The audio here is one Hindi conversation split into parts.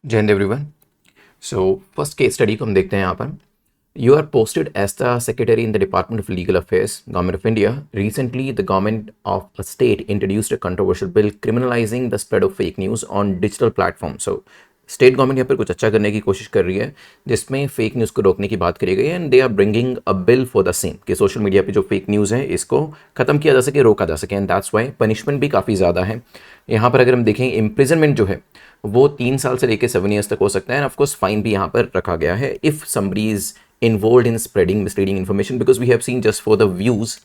जय हिंद everyone. So first case study को हम देखते हैं यहाँ पर। You are posted as the secretary in the department of legal affairs, government of India. Recently the government of a state introduced a controversial bill criminalising the spread of fake news on digital platform. So state government यहाँ पर कुछ अच्छा करने की कोशिश कर रही है, जिसमें फेक न्यूज़ को रोकने की बात करी गई है, and they are bringing a bill for the same कि सोशल मीडिया पे जो फेक न्यूज़ है इसको खत्म किया जा सके, रोका जा सके, एंड दैट्स वाई पनिशमेंट भी काफ़ी ज़्यादा है। यहाँ पर अगर हम देखें, इम्प्रिजनमेंट जो है वो 3 साल से लेकर 7 ईयर्स तक हो सकता है, एंड ऑफकोर्स फाइन भी यहाँ पर रखा गया है if somebody is involve in spreading misleading information, because we have seen just for the views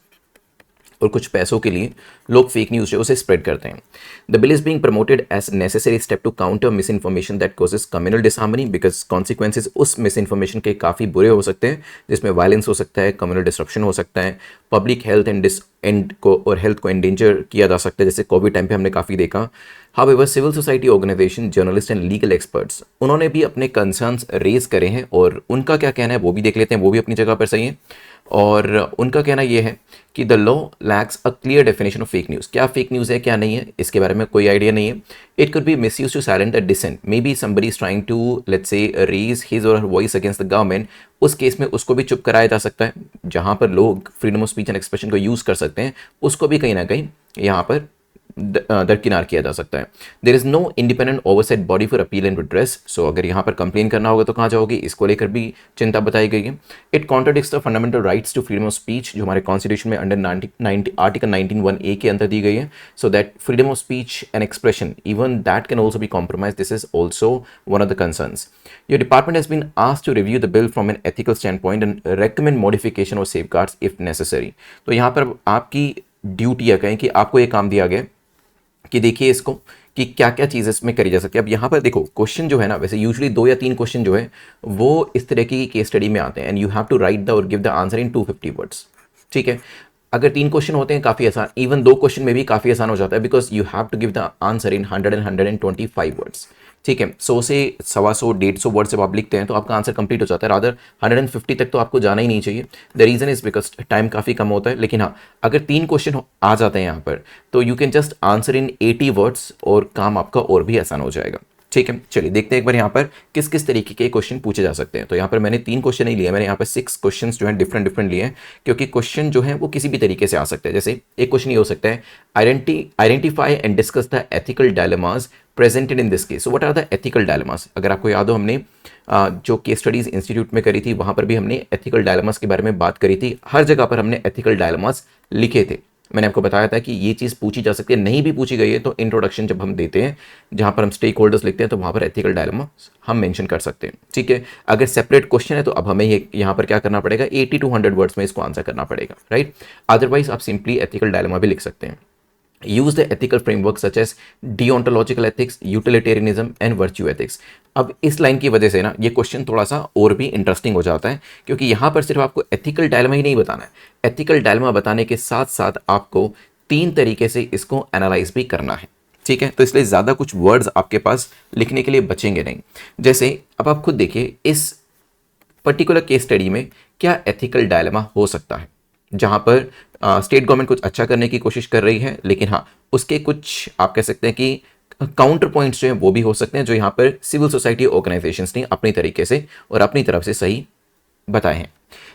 और कुछ पैसों के लिए लोग फेक न्यूज़ जो है उसे स्प्रेड करते हैं। The bill is being promoted as necessary step to counter misinformation that causes communal disharmony, because consequences उस मिस इन्फॉर्मेशन के काफ़ी बुरे हो सकते हैं, जिसमें वायलेंस हो सकता है, कम्युनल डिस्ट्रप्शन हो सकता है, पब्लिक हेल्थ एंड को और हेल्थ को एंडेंजर किया जा सकता है, जैसे कोविड टाइम पे हमने काफ़ी देखा। However civil society organisation, journalist and legal experts, उन्होंने भी अपने कंसर्न्स रेज करे हैं, और उनका क्या कहना है वो भी देख लेते हैं, वो भी अपनी जगह पर सही है। और उनका कहना यह है कि the law lakhs a clear definition of fake news. क्या फेक न्यूज़ है क्या नहीं है इसके बारे में कोई आइडिया नहीं है। It could be misuse to silent a dissent, maybe somebody is trying to let's say raise his or her voice against the government. उस केस में उसको भी चुप कराया जा सकता है, जहां पर लोग freedom of speech and expression को यूज़ कर सकते हैं, उसको भी कहीं ना कहीं यहाँ पर दरकिनार किया जा सकता है। There is no independent oversight body for appeal and redress. So अगर यहाँ पर कंप्लेन करना होगा तो कहाँ जाओगे, इसको लेकर भी चिंता बताई गई है। It contradicts the fundamental rights to freedom of speech, जो हमारे कॉन्स्टिट्यूशन में अंडर आर्टिकल 19(1)(a) के अंदर दी गई है। So that freedom of speech and expression, even that can also be compromise. This is also one of the concerns. Your department has been asked to review the bill from an ethical standpoint and recommend modification और सेफगार्ड्स इफ नेसेसरी। तो यहाँ पर आपकी ड्यूटी या कहें कि आपको ये काम दिया गया कि देखिए इसको कि क्या क्या चीज़ इसमें करी जा सकती है। अब यहाँ पर देखो, क्वेश्चन जो है ना, वैसे यूजुअली 2 या 3 क्वेश्चन जो है वो इस तरह की केस स्टडी में आते हैं, and you have to write the or give the answer in 250 words. ठीक है, अगर 3 क्वेश्चन होते हैं काफ़ी आसान, इवन 2 क्वेश्चन में भी काफ़ी आसान हो जाता है, because you have to give the answer in 125 words. ठीक है, 100 से 125 150 वर्ड जब आप लिखते हैं तो आपका आंसर कंप्लीट हो जाता है। रादर 150 तक तो आपको जाना ही नहीं चाहिए। The reason is because time काफ़ी कम होता है। लेकिन हाँ, अगर 3 क्वेश्चन आ जाते हैं यहाँ पर तो you can just answer in 80 words और काम आपका और भी आसान हो जाएगा। ठीक है, चलिए देखते हैं एक बार यहाँ पर किस किस तरीके के क्वेश्चन पूछे जा सकते हैं। तो यहाँ पर मैंने 3 क्वेश्चन नहीं लिए, मैंने यहाँ पर 6 क्वेश्चन जो है डिफरेंट डिफरेंट लिए हैं, क्योंकि क्वेश्चन जो है वो किसी भी तरीके से आ सकते हैं। जैसे एक क्वेश्चन ये हो सकता है, identify and discuss the ethical dilemmas presented in this case. So what are the ethical dilemmas. अगर आपको याद हो, हमने जो केस स्टडीज इंस्टीट्यूट में करी थी वहाँ पर भी हमने एथिकल डायलेमास के बारे में बात करी थी। हर जगह पर हमने एथिकल डायलेमास लिखे थे। मैंने आपको बताया था कि ये चीज़ पूछी जा सकती है, नहीं भी पूछी गई है तो इंट्रोडक्शन जब हम देते हैं, जहाँ पर हम स्टेक होल्डर्स लिखते हैं, तो वहाँ पर एथिकल डायलेमा हम मेंशन कर सकते हैं। ठीक है, अगर सेपरेट क्वेश्चन है तो अब हमें ये यहाँ पर क्या करना पड़ेगा, 80 to 100 वर्ड्स में इसको आंसर करना पड़ेगा, राइट। अदरवाइज आप सिंपली एथिकल डायलेमा भी लिख सकते हैं। Use the ethical framework such as deontological ethics, utilitarianism and virtue ethics. अब इस लाइन की वजह से ना ये क्वेश्चन थोड़ा सा और भी इंटरेस्टिंग हो जाता है, क्योंकि यहाँ पर सिर्फ आपको एथिकल डायलेमा ही नहीं बताना है, एथिकल डायलेमा बताने के साथ साथ आपको 3 तरीके से इसको एनालाइज भी करना है। ठीक है, तो इसलिए ज़्यादा कुछ वर्ड्स आपके पास लिखने के लिए बचेंगे नहीं। जैसे अब आप खुद देखिए, इस पर्टिकुलर केस स्टडी में क्या एथिकल डायलेमा हो सकता है, जहां पर स्टेट गवर्नमेंट कुछ अच्छा करने की कोशिश कर रही है, लेकिन हाँ उसके कुछ आप कह सकते हैं कि काउंटर पॉइंट्स जो हैं वो भी हो सकते हैं, जो यहाँ पर सिविल सोसाइटी ऑर्गेनाइजेशंस ने अपनी तरीके से और अपनी तरफ से सही बताए हैं।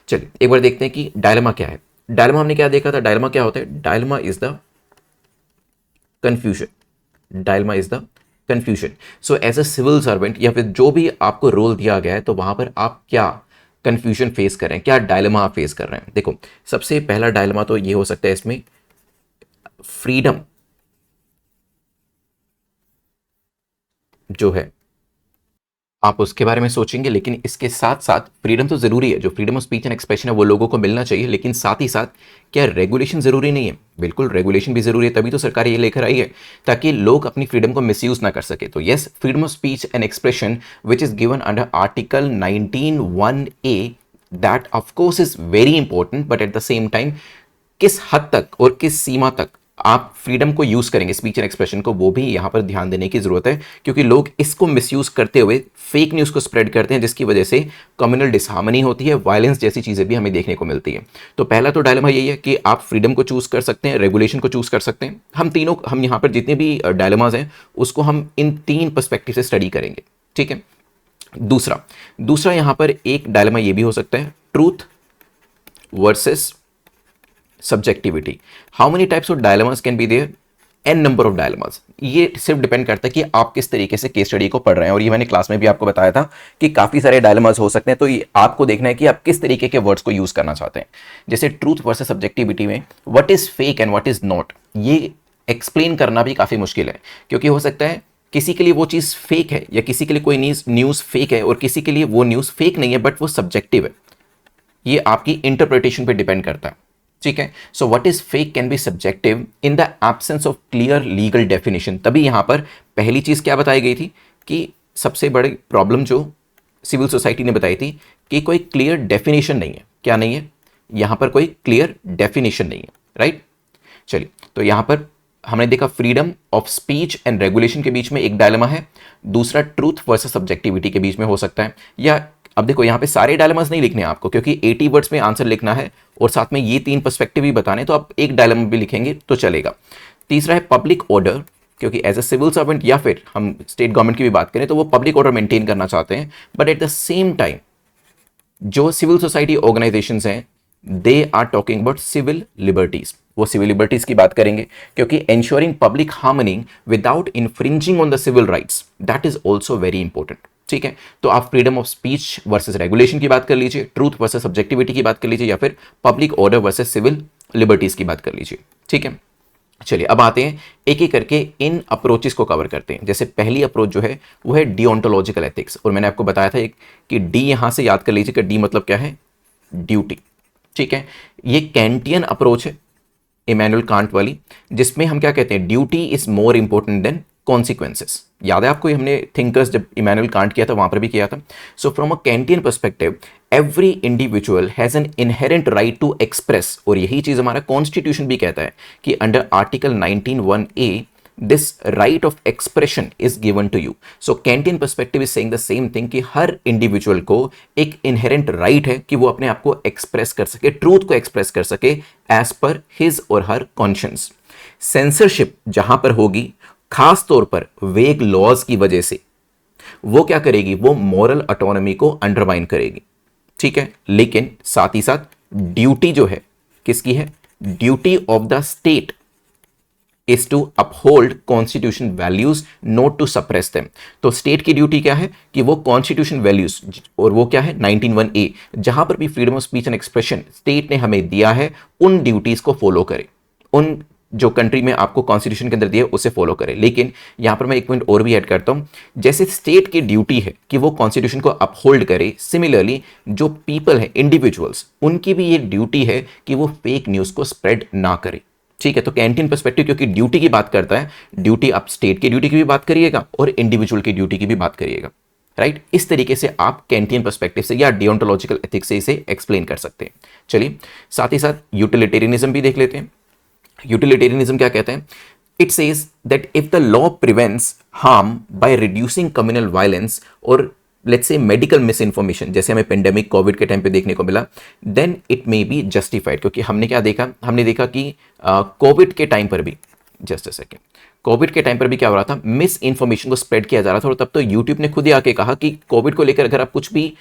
चलिए एक बार देखते हैं कि डायलेमा क्या है। डायलेमा हमने क्या देखा था, डायलेमा क्या होता है, dilemma is the confusion. Dilemma is the confusion. So as a civil servant या फिर जो भी आपको रोल दिया गया है, तो वहां पर आप क्या कंफ्यूजन फेस कर रहे हैं, क्या डायलेमा आप फेस कर रहे हैं। देखो, सबसे पहला डायलेमा तो ये हो सकता है इसमें, फ्रीडम जो है आप उसके बारे में सोचेंगे, लेकिन इसके साथ साथ फ्रीडम तो जरूरी है, जो freedom of speech and expression है वो लोगों को मिलना चाहिए, लेकिन साथ ही साथ क्या रेगुलेशन जरूरी नहीं है। बिल्कुल रेगुलेशन भी जरूरी है, तभी तो सरकार ये लेकर आई है ताकि लोग अपनी फ्रीडम को मिसयूज ना कर सके। तो yes, freedom of speech and expression which is given under article 19(1)(a, that of course is very important, but at the same time किस हद तक और किस सीमा तक आप फ्रीडम को यूज करेंगे, स्पीच एंड एक्सप्रेशन को, वो भी यहां पर ध्यान देने की जरूरत है, क्योंकि लोग इसको मिसयूज करते हुए फेक न्यूज को स्प्रेड करते हैं, जिसकी वजह से कम्युनल डिसहार्मनी होती है, वायलेंस जैसी चीजें भी हमें देखने को मिलती है। तो पहला तो डायलेमा यही है कि आप फ्रीडम को चूज कर सकते हैं, रेगुलेशन को चूज कर सकते हैं। हम यहाँ पर जितने भी डायलेमाज हैं उसको हम इन 3 पर्सपेक्टिव से स्टडी करेंगे। ठीक है। दूसरा दूसरा यहां पर एक डायलेमा ये भी हो सकता है, truth versus subjectivity. How many types of dilemmas can be there? N number of dilemmas. ये सिर्फ डिपेंड करता है कि आप किस तरीके से केस स्टडी को पढ़ रहे हैं, और ये मैंने क्लास में भी आपको बताया था कि काफी सारे डायलेमास हो सकते हैं, तो ये आपको देखना है कि आप किस तरीके के वर्ड्स को यूज करना चाहते हैं। जैसे ट्रूथ वर्सेस सब्जेक्टिविटी में what is fake and what is not, ये एक्सप्लेन करना भी काफी मुश्किल है, क्योंकि हो सकता है किसी के लिए वो चीज फेक है, या किसी के लिए कोई न्यूज फेक है, और किसी के लिए वो न्यूज फेक नहीं है बट वो सब्जेक्टिव है। ये आपकी इंटरप्रिटेशन पे डिपेंड करता है, ठीक है। So what is fake can be subjective in the absence of clear legal definition. तभी यहां पर पहली चीज क्या बताई गई थी कि सबसे बड़ी प्रॉब्लम जो सिविल सोसाइटी ने बताई थी कि कोई क्लियर डेफिनेशन नहीं है। क्या नहीं है? यहां पर कोई क्लियर डेफिनेशन नहीं है, राइट। चलिए, तो यहां पर हमने देखा freedom of speech and regulation के बीच में एक डायलेमा है, दूसरा ट्रूथ वर्सेस सब्जेक्टिविटी के बीच में हो सकता है। या अब देखो यहाँ पे सारे डायलेमास नहीं लिखने हैं आपको, क्योंकि 80 वर्ड्स में आंसर लिखना है और साथ में ये 3 पर्सपेक्टिव भी बताने, तो आप एक डायलेमा भी लिखेंगे तो चलेगा। तीसरा है पब्लिक ऑर्डर, क्योंकि एज ए सिविल सर्वेंट या फिर हम स्टेट गवर्नमेंट की भी बात करें तो वो पब्लिक ऑर्डर मेंटेन करना चाहते हैं, but at the same time जो सिविल सोसाइटी ऑर्गेनाइजेशंस हैं they are talking about civil liberties. वो सिविल लिबर्टीज की बात करेंगे, क्योंकि ensuring public harmony without infringing on the civil rights, that is also very important, ठीक है। तो आप freedom of speech versus regulation की बात कर लीजिए, ट्रूथ वर्सेस सब्जेक्टिविटी की बात कर लीजिए, या फिर public order versus civil liberties की बात कर लीजिए, ठीक है। चलिए अब आते हैं एक एक करके इन अप्रोचेस को कवर करते हैं। जैसे पहली अप्रोच जो है वो है डिओन्टोलॉजिकल एथिक्स, और मैंने आपको बताया था कि डी यहां से याद कर लीजिए कि डी मतलब क्या है? ड्यूटी, ठीक है। ये कैंटियन अप्रोच है, इमैनुअल कांट वाली, जिसमें हम क्या कहते हैं? Duty is more important than consequences. याद है आपको? हमने थिंकर्स जब इमैनुअल कांट किया था वहां पर भी किया था। So from a Kantian perspective every individual has an inherent right to express, और यही चीज हमारा कॉन्स्टिट्यूशन भी कहता है कि under article 19(1)(a this right of expression is given to you. So Kantian perspective is saying the same thing कि हर इंडिविजुअल को एक इनहेरेंट राइट है कि वो अपने आप को एक्सप्रेस कर सके, ट्रूथ को एक्सप्रेस कर सके as per his or her conscience. Censorship जहां पर होगी, खास तौर पर वेग लॉज की वजह से, वो क्या करेगी? वो मॉरल ऑटोनॉमी को अंडरमाइन करेगी, ठीक है। लेकिन साथ ही साथ ड्यूटी जो है किसकी है? Duty of the state is to uphold constitution values, not to suppress them. तो स्टेट की ड्यूटी क्या है कि वो कॉन्स्टिट्यूशन वैल्यूज, और वो क्या है? 19(1)(a, जहां पर भी freedom of speech and expression state ने हमें दिया है, उन ड्यूटीज को फॉलो करे, उन जो कंट्री में आपको कॉन्स्टिट्यूशन के अंदर दिया उसे फॉलो करें। लेकिन यहां पर मैं एक पॉइंट और भी ऐड करता हूं, जैसे स्टेट की ड्यूटी है कि वो कॉन्स्टिट्यूशन को अपहोल्ड करे, सिमिलरली जो पीपल है, इंडिविजुअल्स, उनकी भी ये ड्यूटी है कि वो फेक न्यूज को स्प्रेड ना करे, ठीक है। तो कैंटीन पर्सपेक्टिव क्योंकि ड्यूटी की बात करता है, ड्यूटी आप स्टेट की ड्यूटी की भी बात करिएगा और इंडिविजुअल की ड्यूटी की भी बात करिएगा, राइट। इस तरीके से आप कैंटियन पर्सपेक्टिव से या डिओन्टोलॉजिकल एथिक्स से इसे एक्सप्लेन कर सकते हैं। चलिए साथ ही साथ यूटिलिटेरियनिज्म भी देख लेते हैं। यूटिलिटेरियनिज्म क्या कहते हैं? It says that if the law prevents harm by reducing communal violence और let's say medical misinformation, जैसे हमें पेंडेमिक कोविड के टाइम पे देखने को मिला, then it may be justified. क्योंकि हमने क्या देखा? हमने देखा कि कोविड के टाइम पर भी, जस्ट अ सेकेंड, कोविड के टाइम पर भी क्या हो रहा था? मिस इन्फॉर्मेशन को स्प्रेड किया जा रहा था, और तब तो यूट्यूब ने खुद ही आके कहा कि कोविड को लेकर अगर आप कुछ भी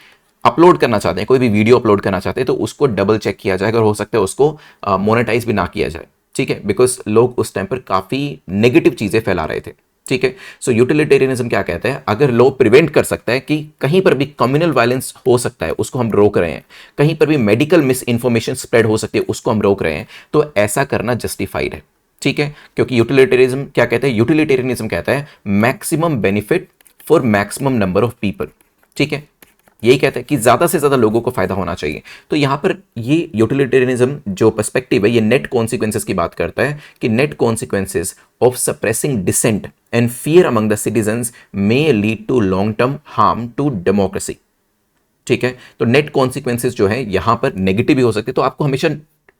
अपलोड करना चाहते हैं, कोई भी वीडियो अपलोड करना चाहते हैं, तो उसको डबल चेक किया जाएगा और हो सकता है उसको मोनेटाइज भी ना किया जाए, ठीक है। बिकॉज लोग उस टाइम पर काफी नेगेटिव चीजें फैला रहे थे, ठीक है। सो यूटिलिटेरियनिज्म क्या कहता है? अगर लॉ प्रिवेंट कर सकता है कि कहीं पर भी कम्युनल वायलेंस हो सकता है, उसको हम रोक रहे हैं, कहीं पर भी मेडिकल मिस इन्फॉर्मेशन स्प्रेड हो सकती है, उसको हम रोक रहे हैं, तो ऐसा करना जस्टिफाइड है, ठीक है। क्योंकि यूटिलिटेरियनिज्म क्या कहता है? यूटिलिटेरियनिज्म कहता है maximum benefit for maximum number of people, ठीक है। यही कहता है कि ज्यादा से ज्यादा लोगों को फायदा होना चाहिए। तो यहां पर ये यूटिलिटेरियनिज्म जो पर्सपेक्टिव है, ये नेट कॉन्सिक्वेंसेस की बात करता है कि net consequences of suppressing dissent and fear among the citizens may lead to long term harm to democracy, ठीक है। तो नेट कॉन्सिक्वेंसेस जो है यहां पर नेगेटिव भी हो सकते हैं, तो आपको हमेशा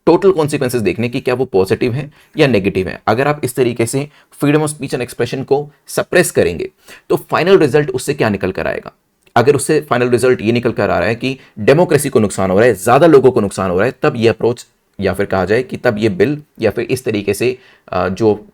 टोटल कॉन्सिक्वेंसेस देखने की क्या वो पॉजिटिव है या नेगेटिव है। अगर आप इस तरीके से freedom of speech and expression को सप्रेस करेंगे तो फाइनल रिजल्ट उससे क्या निकल कर आएगा? अगर उससे फाइनल रिजल्ट ये निकल कर आ रहा है कि डेमोक्रेसी को नुकसान हो रहा है, ज्यादा लोगों को नुकसान हो रहा है, तब ये अप्रोच या फिर कहा जाए कि तब ये बिल या फिर इस तरीके से जो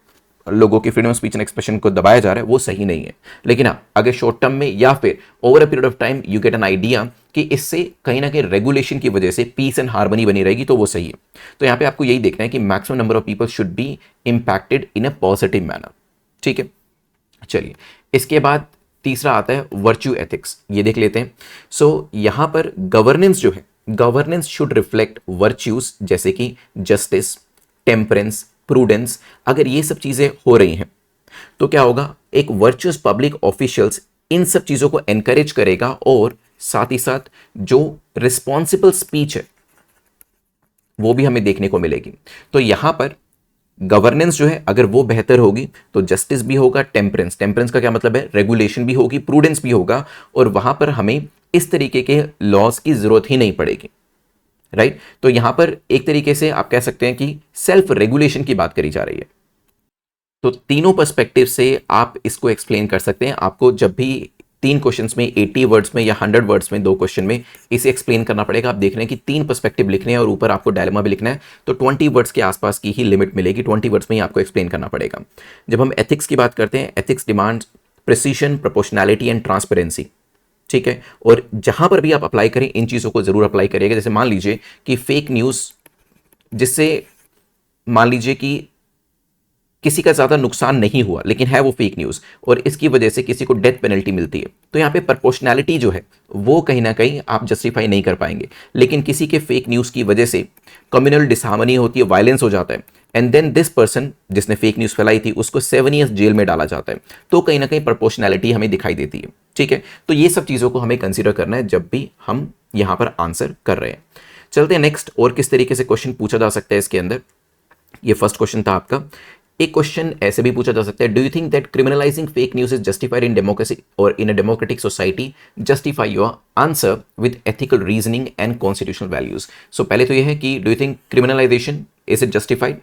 लोगों की freedom of speech and expression को दबाया जा रहा है वो सही नहीं है। लेकिन हाँ, अगर शॉर्ट टर्म में या फिर over a period of time you get an idea कि इससे कहीं ना कहीं रेगुलेशन की वजह से पीस एंड हार्मनी बनी रहेगी तो वो सही है। तो यहाँ पे आपको यही देखना है कि maximum number of people should be impacted in a positive manner. ठीक है, चलिए इसके बाद तीसरा आता है वर्च्यू एथिक्स, ये देख लेते हैं। सो यहां पर गवर्नेंस जो है, गवर्नेंस शुड रिफ्लेक्ट वर्च्यूज जैसे कि जस्टिस, टेम्परेंस, प्रूडेंस। अगर ये सब चीजें हो रही हैं तो क्या होगा, एक वर्चुअस पब्लिक ऑफिशियल्स इन सब चीजों को एनकरेज करेगा और साथ ही साथ जो रिस्पॉन्सिबल स्पीच है वो भी हमें देखने को मिलेगी। तो यहां पर गवर्नेंस जो है अगर वो बेहतर होगी तो जस्टिस भी होगा, टेम्परेंस, टेम्परेंस का क्या मतलब है, रेगुलेशन भी होगी, प्रूडेंस भी होगा, और वहां पर हमें इस तरीके के लॉज की जरूरत ही नहीं पड़ेगी। राइट, तो यहां पर एक तरीके से आप कह सकते हैं कि सेल्फ रेगुलेशन की बात करी जा रही है। तो तीनों पर्सपेक्टिव से आप इसको एक्सप्लेन कर सकते हैं। आपको जब भी 3 क्वेश्चंस में 80 वर्ड्स में या 100 वर्ड्स में 2 क्वेश्चन में इसे एक्सप्लेन करना पड़ेगा। आप देख रहे हैं कि 3 पर्सपेक्टिव लिखने हैं और ऊपर आपको डायलेमा भी लिखना है, तो 20 वर्ड्स के आसपास की ही लिमिट मिलेगी, 20 वर्ड्स में ही आपको एक्सप्लेन करना पड़ेगा। जब हम एथिक्स की बात करते हैं, ethics demands precision, proportionality and transparency. ठीक है, और जहां पर भी आप अप्लाई करें इन चीज़ों को जरूर अप्लाई करिएगा। जैसे मान लीजिए कि फेक न्यूज़, जिससे मान लीजिए कि किसी का ज़्यादा नुकसान नहीं हुआ लेकिन है वो फेक न्यूज़ और इसकी वजह से किसी को डेथ पेनल्टी मिलती है, तो यहाँ पे प्रोपोर्शनैलिटी जो है वो कहीं ना कहीं आप जस्टिफाई नहीं कर पाएंगे। लेकिन किसी के फेक न्यूज़ की वजह से कम्युनल डिसहार्मनी होती है, वायलेंस हो जाता है, एंड देन दिस पर्सन जिसने फेक न्यूज़ फैलाई थी उसको 7 ईयर्स जेल में डाला जाता है, तो कहीं ना कहीं प्रोपोर्शनैलिटी हमें दिखाई देती है। ठीक है, तो ये सब चीज़ों को हमें कंसिडर करना है जब भी हम यहाँ पर आंसर कर रहे हैं। चलते हैं नेक्स्ट, और किस तरीके से क्वेश्चन पूछा जा सकता है इसके अंदर। ये फर्स्ट क्वेश्चन था आपका। एक क्वेश्चन ऐसे भी पूछा जा सकता है, do you think that criminalising fake news is justified in democracy और in a democratic society? Justify your answer with ethical reasoning and constitutional values. So पहले तो ये है कि do you think criminalisation is it justified,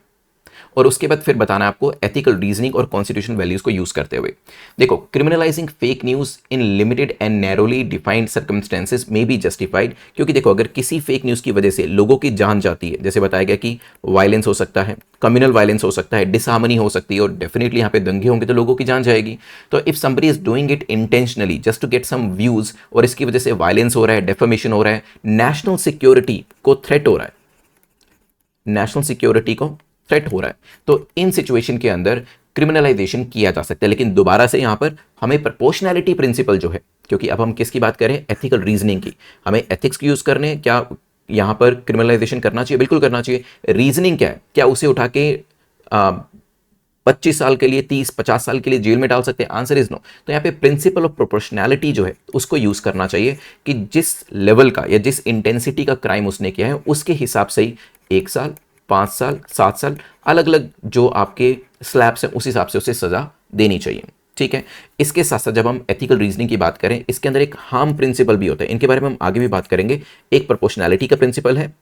और उसके बाद फिर बताना है आपको एथिकल रीजनिंग और कॉन्स्टिट्यूशनल वैल्यूज को यूज करते हुए। देखो, criminalising fake news in limited and narrowly defined circumstances में बी जस्टिफाइड, क्योंकि देखो अगर किसी फेक न्यूज की वजह से लोगों की जान जाती है, जैसे बताया गया कि वायलेंस हो सकता है, कम्युनल वायलेंस हो सकता है, डिसहार्मनी हो सकती है, और डेफिनेटली यहाँ पे दंगे होंगे तो लोगों की जान जाएगी। तो if somebody is doing it intentionally just to get some views और इसकी वजह से वायलेंस हो रहा है, डेफेमेशन हो रहा है, नेशनल सिक्योरिटी को थ्रेट हो रहा है, नेशनल सिक्योरिटी को थ्रेट हो रहा है, तो इन सिचुएशन के अंदर क्रिमिनलाइजेशन किया जा सकता है। लेकिन दोबारा से यहां पर हमें प्रोपोर्शनैलिटी प्रिंसिपल जो है, क्योंकि अब हम किसकी बात करें, एथिकल रीजनिंग की, हमें एथिक्स की यूज करने हैं। क्या यहां पर क्रिमिनलाइजेशन करना चाहिए? बिल्कुल करना चाहिए। रीजनिंग क्या है, क्या उसे उठा के 25 साल के लिए, 30-50 साल के लिए जेल में डाल सकते हैं? Answer is no. तो यहाँ पे प्रिंसिपल ऑफ प्रोपोर्शनैलिटी जो है उसको यूज करना चाहिए कि जिस लेवल का या जिस इंटेंसिटी का क्राइम उसने किया है उसके हिसाब से ही 1 साल, 5 साल, 7 साल, अलग अलग जो आपके स्लैब्स हैं उस हिसाब से उसे सजा देनी चाहिए। ठीक है, इसके साथ साथ जब हम एथिकल रीजनिंग की बात करें, इसके अंदर एक हार्म प्रिंसिपल भी होता है, इनके बारे में हम आगे भी बात करेंगे। एक प्रोपोर्शनैलिटी का प्रिंसिपल है,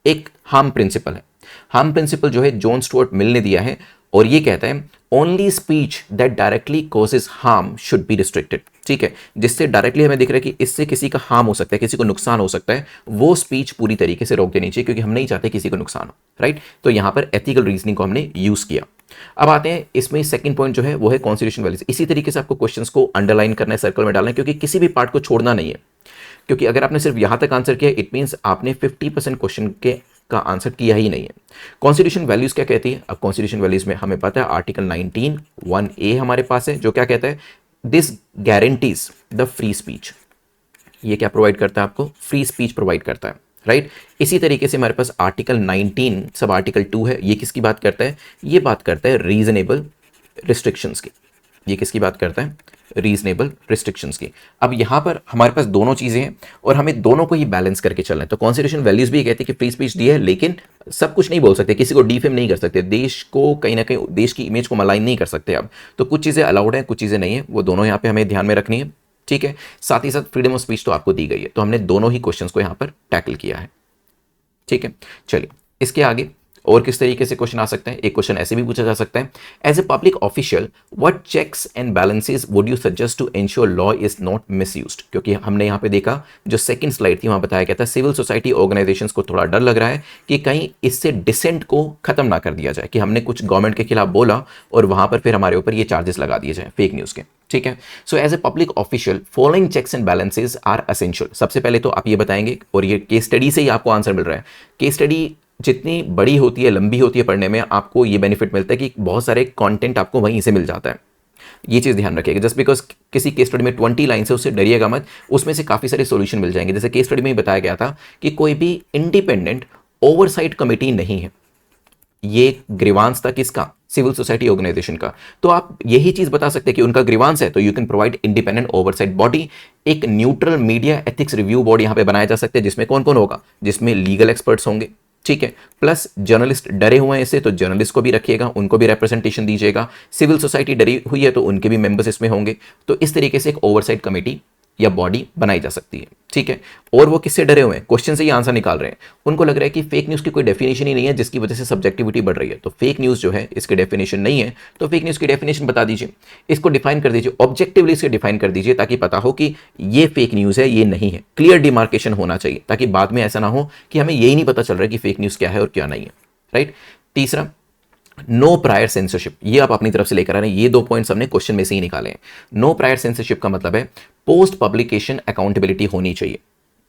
एक हार्म प्रिंसिपल है। हार्म प्रिंसिपल जो है जॉन स्टुअर्ट मिल ने दिया है और ये कहता है only speech that directly causes harm should be restricted. ठीक है, जिससे डायरेक्टली हमें दिख रहा है कि इससे किसी का हार्म हो सकता है, किसी को नुकसान हो सकता है, वो स्पीच पूरी तरीके से रोक देनी चाहिए, क्योंकि हम नहीं चाहते किसी को नुकसान हो। राइट, तो यहां पर एथिकल रीजनिंग को हमने यूज किया। अब आते हैं इसमें सेकंड पॉइंट जो है वो है कॉन्स्टिट्यूशन वैल्यूज। इसी तरीके से आपको क्वेश्चंस को अंडरलाइन करना है, सर्कल में डालना है, क्योंकि किसी भी पार्ट को छोड़ना नहीं है। क्योंकि अगर आपने सिर्फ यहां तक आंसर किया इट मींस आपने 50% क्वेश्चन के का आंसर किया ही नहीं है। कॉन्स्टिट्यूशन वैल्यूज क्या कहती है? अब कॉन्स्टिट्यूशन वैल्यूज में हमें पता है आर्टिकल 19(1)(a हमारे पास है, जो क्या कहता है, this guarantees the free speech. ये क्या प्रोवाइड करता है आपको? फ्री स्पीच प्रोवाइड करता है। राइट, इसी तरीके से हमारे पास आर्टिकल 19 सब आर्टिकल 2 है, ये किसकी बात करता है? ये बात करता है रीजनेबल रिस्ट्रिक्शंस की। ये किसकी बात करता है? रीजनेबल रिस्ट्रिक्शंस की। अब यहां पर हमारे पास दोनों चीजें हैं और हमें दोनों को ही बैलेंस करके चलना है। तो कॉन्स्टिट्यूशन वैल्यूज भी कहती है कि फ्री स्पीच दी है, लेकिन सब कुछ नहीं बोल सकते, किसी को डिफेम नहीं कर सकते, देश को कहीं ना कहीं देश की इमेज को मलाइन नहीं कर सकते आप। तो कुछ चीजें अलाउड है, कुछ चीजें नहीं है, वो दोनों यहाँ पे हमें ध्यान में रखनी है। ठीक है, साथ ही साथ फ्रीडम ऑफ स्पीच तो आपको दी गई है, तो हमने दोनों ही क्वेश्चंस को यहाँ पर टैकल किया है। ठीक है, चलिए इसके आगे और किस तरीके से क्वेश्चन आ सकता है, एक क्वेश्चन ऐसे भी पूछा जा सकता है, as a public official what checks and balances would you suggest to ensure law is not misused. क्योंकि हमने यहाँ पे देखा जो सेकंड स्लाइड थी वहां बताया गया था सिविल सोसाइटी ऑर्गेनाइजेशंस को थोड़ा डर लग रहा है कि कहीं इससे डिसेंट को खत्म ना कर दिया जाए, कि हमने कुछ गवर्नमेंट के खिलाफ बोला और वहां पर फिर हमारे ऊपर ये चार्जेस लगा दिए जाए फेक न्यूज के। ठीक है, so as a public official following checks and balances are essential. सबसे पहले तो आप ये बताएंगे, और ये केस स्टडी से ही आपको आंसर मिल रहा है, केस स्टडी जितनी बड़ी होती है, लंबी होती है पढ़ने में, आपको ये बेनिफिट मिलता है कि बहुत सारे कंटेंट आपको वहीं से मिल जाता है। ये चीज़ ध्यान रखिएगा, जस्ट बिकॉज किसी केस स्टडी में 20 लाइन से उससे डरिएगा मत, उसमें से काफ़ी सारे सॉल्यूशन मिल जाएंगे। जैसे केस स्टडी में ही बताया गया था कि कोई भी इंडिपेंडेंट ओवरसाइट कमेटी नहीं है, ये ग्रीवांस था किसका, सिविल सोसाइटी ऑर्गेनाइजेशन का। तो आप यही चीज बता सकते हैं कि उनका ग्रीवांस है, तो you can provide independent oversight body. एक neutral media ethics review board यहां पे बनाया जा सकता है, जिसमें कौन कौन होगा, जिसमें लीगल एक्सपर्ट्स होंगे, ठीक है, प्लस जर्नलिस्ट डरे हुए हैं इससे तो जर्नलिस्ट को भी रखिएगा, उनको भी रिप्रेजेंटेशन दीजिएगा। सिविल सोसाइटी डरी हुई है तो उनके भी मेंबर्स इसमें होंगे। तो इस तरीके से एक ओवरसाइट कमेटी या बॉडी बनाई जा सकती है, ठीक है। और वो किससे डरे हुए हैं, क्वेश्चन से ही आंसर निकाल रहे हैं। उनको लग रहा है कि फेक न्यूज़ की कोई डेफिनेशन ही नहीं है, जिसकी वजह से सब्जेक्टिविटी बढ़ रही है। तो फेक न्यूज़ जो है इसकी डेफिनेशन नहीं है, तो फेक न्यूज़ की डेफिनेशन बता दीजिए, इसको डिफाइन कर दीजिए, ऑब्जेक्टिवली इसे डिफाइन कर दीजिए, ताकि पता हो कि ये फेक न्यूज़ है, ये नहीं है। क्लियर डिमार्केशन होना चाहिए, ताकि बाद में ऐसा ना हो कि हमें यही नहीं पता चल रहा है कि फेक न्यूज़ क्या है और क्या नहीं है, राइट। तीसरा, नो प्रायर सेंसरशिप, ये आप अपनी तरफ से लेकर आ रहे हैं, ये 2 पॉइंट्स हमने क्वेश्चन में से ही निकाले हैं। नो प्रायर सेंसरशिप का मतलब है पोस्ट पब्लिकेशन अकाउंटेबिलिटी होनी चाहिए,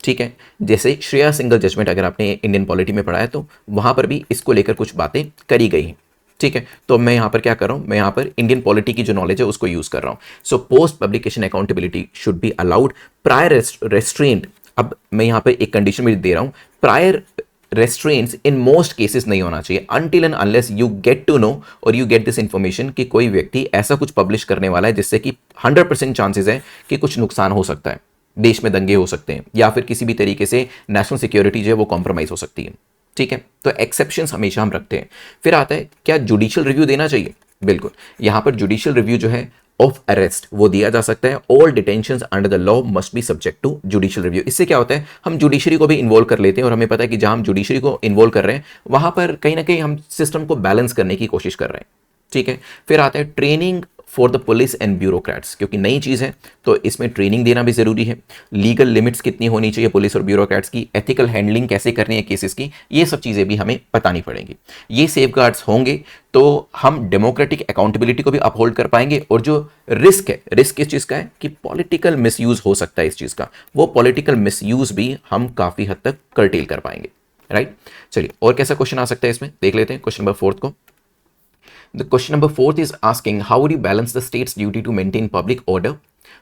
ठीक है। जैसे श्रेया सिंगल जजमेंट अगर आपने इंडियन पॉलिटी में पढ़ा है तो वहां पर भी इसको लेकर कुछ बातें करी गई हैं, ठीक है। तो मैं यहां पर क्या कर रहा हूं, मैं यहां पर इंडियन पॉलिटी की जो नॉलेज है उसको यूज कर रहा हूं। So post publication accountability should be allowed, prior restaurant, अब मैं यहां पर एक कंडीशन भी दे रहा हूं, prior restraints in most cases नहीं होना चाहिए until and unless you get to know और यू गेट दिस इंफॉर्मेशन कि कोई व्यक्ति ऐसा कुछ पब्लिश करने वाला है जिससे कि 100% चांसेस है कि कुछ नुकसान हो सकता है, देश में दंगे हो सकते हैं, या फिर किसी भी तरीके से नेशनल सिक्योरिटी जो है वो कॉम्प्रोमाइज हो सकती है, ठीक है। तो एक्सेप्शंस हमेशा हम रखते हैं। फिर आता है क्या जुडिशियल रिव्यू देना चाहिए, बिल्कुल। यहां पर जुडिशियल रिव्यू जो है ऑफ अरेस्ट वो दिया जा सकता है। All detentions under the law must be subject to judicial review. इससे क्या होता है, हम जुडिशरी को भी इन्वॉल्व कर लेते हैं, और हमें पता है कि जहां हम जुडिशरी को इन्वॉल्व कर रहे हैं वहां पर कहीं ना कहीं हम सिस्टम को बैलेंस करने की कोशिश कर रहे हैं, ठीक है। फिर आता है training for the police and bureaucrats, क्योंकि नई चीज़ है तो इसमें ट्रेनिंग देना भी ज़रूरी है। लीगल लिमिट्स कितनी होनी चाहिए पुलिस और ब्यूरोक्रेट्स की, एथिकल हैंडलिंग कैसे करनी है केसेस की, ये सब चीज़ें भी हमें बतानी पड़ेंगी। ये सेफगार्ड्स होंगे तो हम डेमोक्रेटिक अकाउंटेबिलिटी को भी अपहोल्ड कर पाएंगे। और जो रिस्क है, रिस्क किस चीज़ का है कि पॉलिटिकल मिसयूज हो सकता है इस चीज़ का, वो पॉलिटिकल मिसयूज भी हम काफ़ी हद तक कर्टेल कर पाएंगे, राइट। चलिए और कैसा क्वेश्चन आ सकता है इसमें देख लेते हैं क्वेश्चन नंबर 4 को। The question number 4 is asking how would you balance the state's duty to maintain public order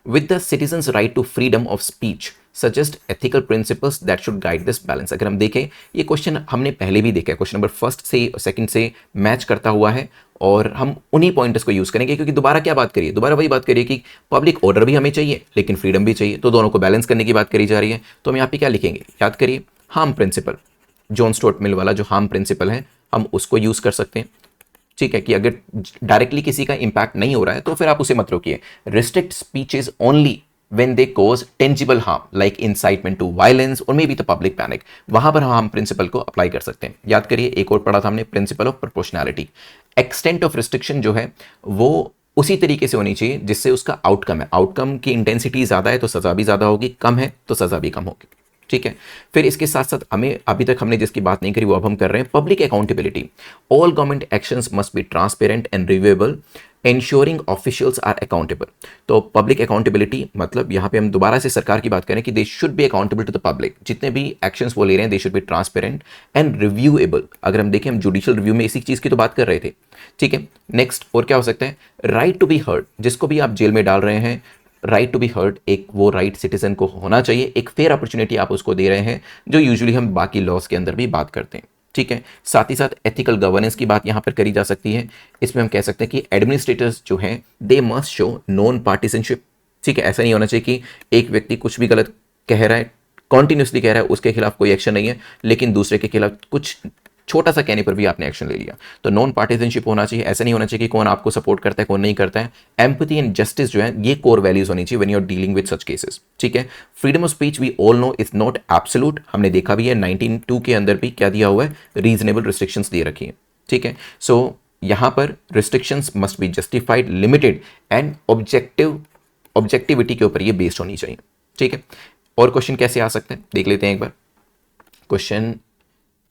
with the citizens' right to freedom of speech? Suggest ethical principles that should guide this balance. अगर हम देखें ये क्वेश्चन हमने पहले भी देखा है, क्वेश्चन नंबर 1 से 2 से मैच करता हुआ है, और हम उन्हीं पॉइंटर्स को यूज करेंगे। क्योंकि दोबारा क्या बात करिए, दोबारा वही बात करिए कि पब्लिक ऑर्डर भी हमें चाहिए लेकिन फ्रीडम भी चाहिए, तो दोनों को बैलेंस करने की बात करी जा रही है। तो हम यहाँ पे क्या लिखेंगे, याद करिए, harm principal, John Stuart Mill वाला जो हार्म प्रिंसिपल है हम उसको यूज कर सकते हैं, ठीक है। कि अगर डायरेक्टली किसी का इंपैक्ट नहीं हो रहा है तो फिर आप उसे मत रोकिए। Restrict speeches only when they cause tangible harm like incitement to violence और maybe the public panic, वहां पर हम प्रिंसिपल को अप्लाई कर सकते हैं। याद करिए एक और पढ़ा था हमने, principle of proportionality. Extent of restriction जो है वो उसी तरीके से होनी चाहिए जिससे उसका आउटकम है, आउटकम की इंटेंसिटी ज्यादा है तो सजा भी ज्यादा होगी, कम है तो सजा भी कम होगी, ठीक है। फिर इसके साथ साथ हमें अभी तक हमने जिसकी बात नहीं करी वो अब हम कर रहे हैं, public accountability. All government actions must be transparent and reviewable, ensuring officials are accountable। तो पब्लिक अकाउंटेबिलिटी मतलब यहाँ पे हम दोबारा से सरकार की बात करें कि they should be accountable to the public, जितने भी एक्शंस वो ले रहे हैं they should be transparent and reviewable. अगर हम देखें हम जुडिशियल रिव्यू में इसी चीज की तो बात कर रहे थे, ठीक है। नेक्स्ट और क्या हो सकता है, राइट टू बी हर्ड, जिसको भी आप जेल में डाल रहे हैं, राइट टू बी हर्ड एक वो राइट सिटीजन को होना चाहिए, एक फेयर अपॉर्चुनिटी आप उसको दे रहे हैं, जो यूजुअली हम बाकी लॉज के अंदर भी बात करते हैं, ठीक है। साथ ही साथ एथिकल गवर्नेंस की बात यहां पर करी जा सकती है। इसमें हम कह सकते हैं कि एडमिनिस्ट्रेटर्स जो हैं they must show non partisanship, ठीक है। ऐसा नहीं होना चाहिए कि एक व्यक्ति कुछ भी गलत कह रहा है, कॉन्टिन्यूसली कह रहा है, उसके खिलाफ कोई एक्शन नहीं है, लेकिन दूसरे के खिलाफ कुछ छोटा सा कहने पर भी आपने एक्शन ले लिया। तो नॉन पार्टिजनशिप होना चाहिए, ऐसा नहीं होना चाहिए कि कौन आपको सपोर्ट करता है कौन नहीं करता है। एम्पैथी एंड जस्टिस जो है ये कोर वैल्यूज होनी चाहिए when you are dealing with such cases, ठीक है। Freedom of speech we all know is not absolute, हमने देखा भी है 19(2) के अंदर भी क्या दिया हुआ है, रीजनेबल रिस्ट्रिक्शंस दे रखी है, ठीक है। सो यहां पर restrictions must be justified, limited and objectivity के ऊपर ये बेस्ड होनी चाहिए, ठीक है। और क्वेश्चन कैसे आ सकते हैं देख लेते हैं एक बार। क्वेश्चन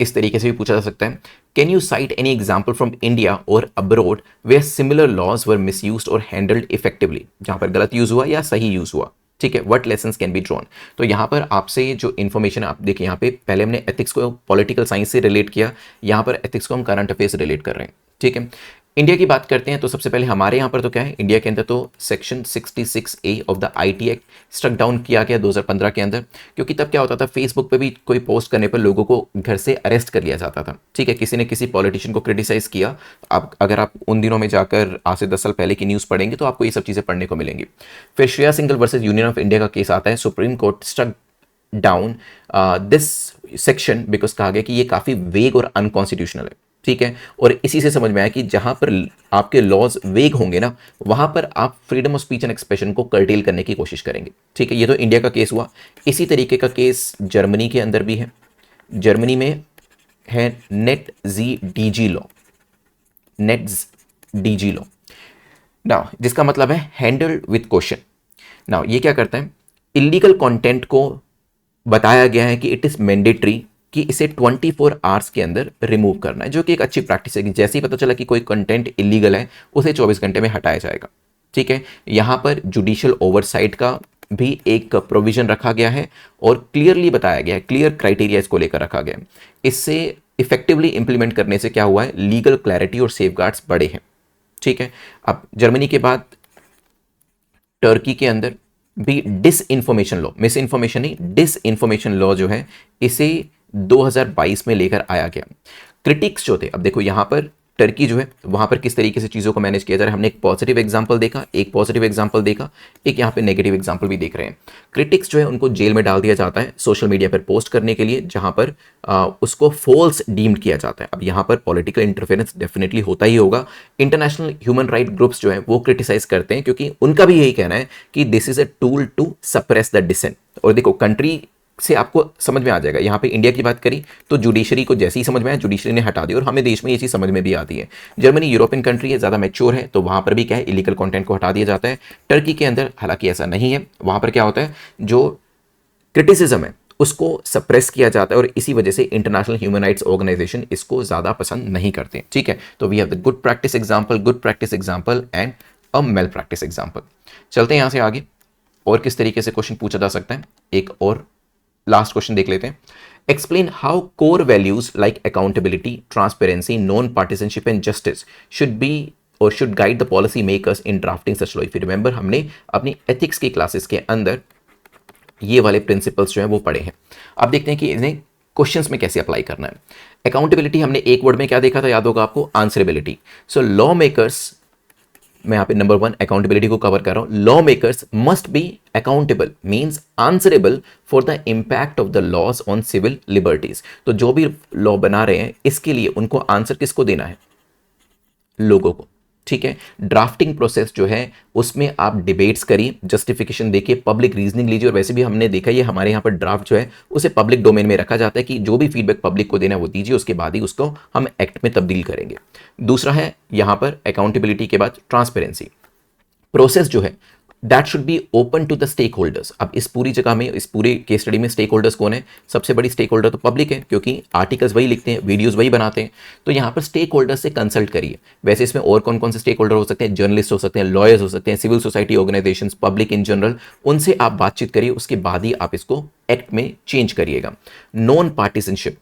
इस तरीके से भी पूछा जा सकता है, can you cite any example from India और abroad where similar laws were misused और हैंडल्ड इफेक्टिवली, जहां पर गलत यूज हुआ या सही यूज हुआ, ठीक है। What lessons can be drawn. तो यहां पर आपसे जो इन्फॉर्मेशन आप देखिए, यहां पे पहले हमने एथिक्स को पॉलिटिकल साइंस से रिलेट किया, यहां पर एथिक्स को हम करंट अफेयर से रिलेट कर रहे हैं, ठीक है। इंडिया की बात करते हैं तो सबसे पहले हमारे यहाँ पर तो क्या है, इंडिया के अंदर तो section 66A of the IT act struck down किया गया 2015 के अंदर, क्योंकि तब क्या होता था, फेसबुक पे भी कोई पोस्ट करने पर लोगों को घर से अरेस्ट कर लिया जाता था, ठीक है। किसी ने किसी पॉलिटिशियन को क्रिटिसाइज किया, अब अगर आप उन दिनों में जाकर आज से 10 साल पहले की न्यूज़ पढ़ेंगे तो आपको ये सब चीज़ें पढ़ने को मिलेंगी। फिर Shreya Singhal versus Union of India का केस आता है, Supreme Court struck down this section because कहा गया कि ये काफ़ी वेग और अनकॉन्स्टिट्यूशनल है, ठीक है। और इसी से समझ में आया कि जहां पर आपके लॉज वेग होंगे ना, वहां पर आप freedom of speech and expression को कर्टेल करने की कोशिश करेंगे, ठीक है। ये तो इंडिया का केस हुआ। इसी तरीके का केस जर्मनी के अंदर भी है। जर्मनी में है NetzDG law, NetzDG law now, जिसका मतलब है हैंडल्ड विथ क्वेश्चन। नाउ ये क्या करता है, इलीगल कंटेंट को बताया गया है कि इट इज मैंडेटरी कि इसे 24 आवर्स के अंदर रिमूव करना है, जो कि एक अच्छी प्रैक्टिस है कि जैसे ही पता चला कि कोई कंटेंट इलीगल है उसे 24 घंटे में हटाया जाएगा, ठीक है। यहां पर जुडिशियल ओवरसाइट का भी एक प्रोविजन रखा गया है और क्लियरली बताया गया है, क्लियर क्राइटेरिया इसको लेकर रखा गया है। इससे इफेक्टिवली इंप्लीमेंट करने से क्या हुआ है, लीगल क्लैरिटी और सेफगार्ड्स बढ़े हैं, ठीक है। अब जर्मनी के बाद टर्की के अंदर भी disinformation law, misinformation नहीं, डिस इंफॉर्मेशन लॉ जो है इसे 2022 में लेकर आया गया। क्रिटिक्स जो थे, अब देखो यहां पर टर्की जो है वहां पर किस तरीके से चीजों को मैनेज किया जा रहा है, हमने एक पॉजिटिव एग्जांपल देखा, एक पॉजिटिव एग्जांपल देखा, एक यहां पे नेगेटिव एग्जांपल भी देख रहे हैं। क्रिटिक्स जो है उनको जेल में डाल दिया जाता है सोशल मीडिया पर पोस्ट करने के लिए, जहां पर उसको फॉल्स डीम्ड किया जाता है। अब यहां पर पॉलिटिकल इंटरफेरेंस डेफिनेटली होता ही होगा। इंटरनेशनल ह्यूमन राइट ग्रुप्स जो है वो क्रिटिसाइज करते हैं, क्योंकि उनका भी यही कहना है कि this is a tool to suppress the dissent. और देखो कंट्री से आपको समझ में आ जाएगा, यहाँ पे इंडिया की बात करी तो जुडिशरी को जैसे ही समझ में आया जुडिशरी ने हटा दी, और हमें देश में ये चीज़ समझ में भी आती है। जर्मनी यूरोपियन कंट्री है, ज़्यादा मैच्योर है, तो वहाँ पर भी क्या है, इलीगल कंटेंट को हटा दिया जाता है। टर्की के अंदर हालांकि ऐसा नहीं है, वहाँ पर क्या होता है, जो क्रिटिसिज्म है उसको सप्रेस किया जाता है, और इसी वजह से इंटरनेशनल ह्यूमन राइट्स ऑर्गेनाइजेशन इसको ज़्यादा पसंद नहीं करते, ठीक है। तो we have the good practice example and a malpractice example. चलते हैं यहाँ से आगे, और किस तरीके से क्वेश्चन पूछा जा सकता है। एक और लास्ट क्वेश्चन देख लेते हैं। Explain how core values like accountability, transparency, non partisanship and justice should be और should guide the policy makers in drafting such law. If you remember, हमने अपनी एथिक्स की क्लासेस के अंदर ये वाले प्रिंसिपल्स जो है वो पढ़े हैं। अब देखते हैं कि इन्हें क्वेश्चंस में कैसे अप्लाई करना है। अकाउंटेबिलिटी हमने एक वर्ड में क्या देखा था, याद होगा आपको, आंसरेबिलिटी। सो लॉ मेकर्स, मैं यहाँ पे नंबर 1 अकाउंटेबिलिटी को कवर कर रहा हूं। Lawmakers must be accountable means answerable for the impact of the laws on civil liberties. तो जो भी लॉ बना रहे हैं इसके लिए उनको आंसर किसको देना है, लोगों को, ठीक है। ड्राफ्टिंग प्रोसेस जो है उसमें आप डिबेट्स करिए, जस्टिफिकेशन देखिए, पब्लिक रीजनिंग लीजिए, और वैसे भी हमने देखा ये हमारे यहाँ पर ड्राफ्ट जो है उसे पब्लिक डोमेन में रखा जाता है कि जो भी फीडबैक पब्लिक को देना है वो दीजिए, उसके बाद ही उसको हम एक्ट में तब्दील करेंगे। दूसरा है यहाँ पर अकाउंटेबिलिटी के बाद ट्रांसपेरेंसी। प्रोसेस जो है that should be open to the stakeholders. अब इस पूरी जगह में, इस पूरी केस स्टडी में स्टेक होल्डर्स कौन है, सबसे बड़ी स्टेक होल्डर तो पब्लिक है, क्योंकि आर्टिकल्स वही लिखते हैं, वीडियोस वही बनाते हैं। तो यहाँ पर स्टेक होल्डर्स से कंसल्ट करिए। वैसे इसमें और कौन कौन से स्टेक होल्डर हो सकते हैं, जर्नलिस्ट हो सकते हैं, लॉयर्स हो सकते हैं, civil society organisations, public in general, उनसे आप बातचीत करिए, उसके बाद ही आप इसको एक्ट में चेंज करिएगा। नॉन पार्टिसनशिप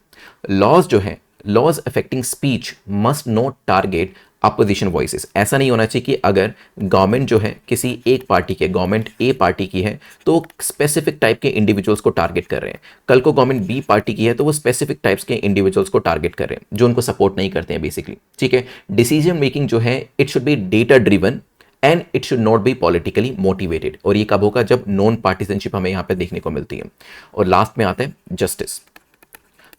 लॉज जो है, laws affecting speech must not target opposition voices. ऐसा नहीं होना चाहिए कि अगर गवर्नमेंट जो है किसी एक पार्टी के, गवर्नमेंट ए पार्टी की है तो स्पेसिफिक टाइप के इंडिविजुअल्स को टारगेट कर रहे हैं, कल को गवर्नमेंट बी पार्टी की है तो वो स्पेसिफिक टाइप्स के इंडिविजुअल्स को टारगेट कर रहे हैं जो उनको सपोर्ट नहीं करते हैं बेसिकली, ठीक है। डिसीजन मेकिंग जो है it should be data driven and it should not be politically motivated. और ये कब होगा, जब नॉन पार्टिसनशिप हमें यहाँ पे देखने को मिलती है। और लास्ट में आता है justice.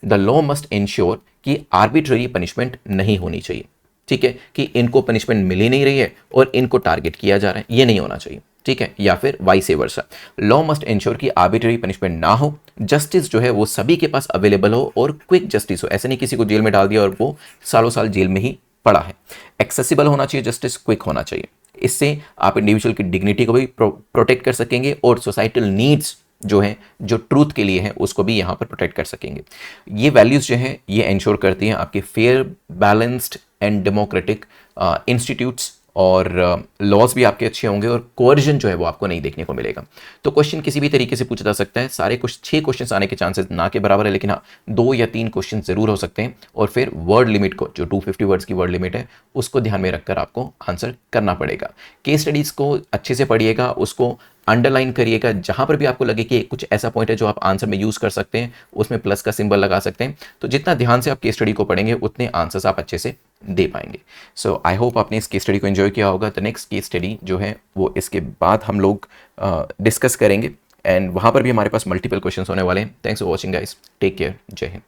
The law must ensure कि कि आर्बिट्ररी पनिशमेंट नहीं होनी चाहिए, ठीक है, कि इनको पनिशमेंट मिल ही नहीं रही है और इनको टारगेट किया जा रहा है, ये नहीं होना चाहिए, ठीक है, या फिर vice versa. Law must ensure कि आर्बिट्ररी पनिशमेंट ना हो, जस्टिस जो है वो सभी के पास अवेलेबल हो और क्विक जस्टिस हो, ऐसे नहीं किसी को जेल में डाल दिया और वो सालों साल जेल में ही पड़ा है। एक्सेसिबल होना चाहिए जस्टिस, क्विक होना चाहिए, इससे आप इंडिविजुअल की डिग्निटी को भी प्रोटेक्ट कर सकेंगे और सोसाइटल नीड्स जो है, जो ट्रूथ के लिए है, उसको भी यहाँ पर प्रोटेक्ट कर सकेंगे। ये वैल्यूज जो है ये इंश्योर करती हैं आपके fair, balanced and democratic institutes, और लॉज भी आपके अच्छे होंगे और कोअर्जन जो है वो आपको नहीं देखने को मिलेगा। तो क्वेश्चन किसी भी तरीके से पूछा जा सकता है, सारे कुछ 6 क्वेश्चन आने के चांसेस ना के बराबर है, लेकिन हाँ 2 या 3 क्वेश्चन जरूर हो सकते हैं, और फिर वर्ड लिमिट को, जो 250 वर्ड्स की वर्ड लिमिट है, उसको ध्यान में रखकर आपको आंसर करना पड़ेगा। केस स्टडीज को अच्छे से पढ़िएगा, उसको अंडरलाइन करिएगा, जहां पर भी आपको लगे कि कुछ ऐसा पॉइंट है जो आप आंसर में यूज कर सकते हैं, उसमें प्लस का सिंबल लगा सकते हैं। तो जितना ध्यान से आप केस स्टडी को पढ़ेंगे उतने आंसर्स आप अच्छे से दे पाएंगे। सो आई होप आपने इस केस स्टडी को एंजॉय किया होगा। द नेक्स्ट केस स्टडी जो है वो इसके बाद हम लोग डिस्कस करेंगे, एंड वहां पर भी हमारे पास मल्टीपल क्वेश्चन होने वाले हैं। Thanks for watching guys, take care, जय हिंद।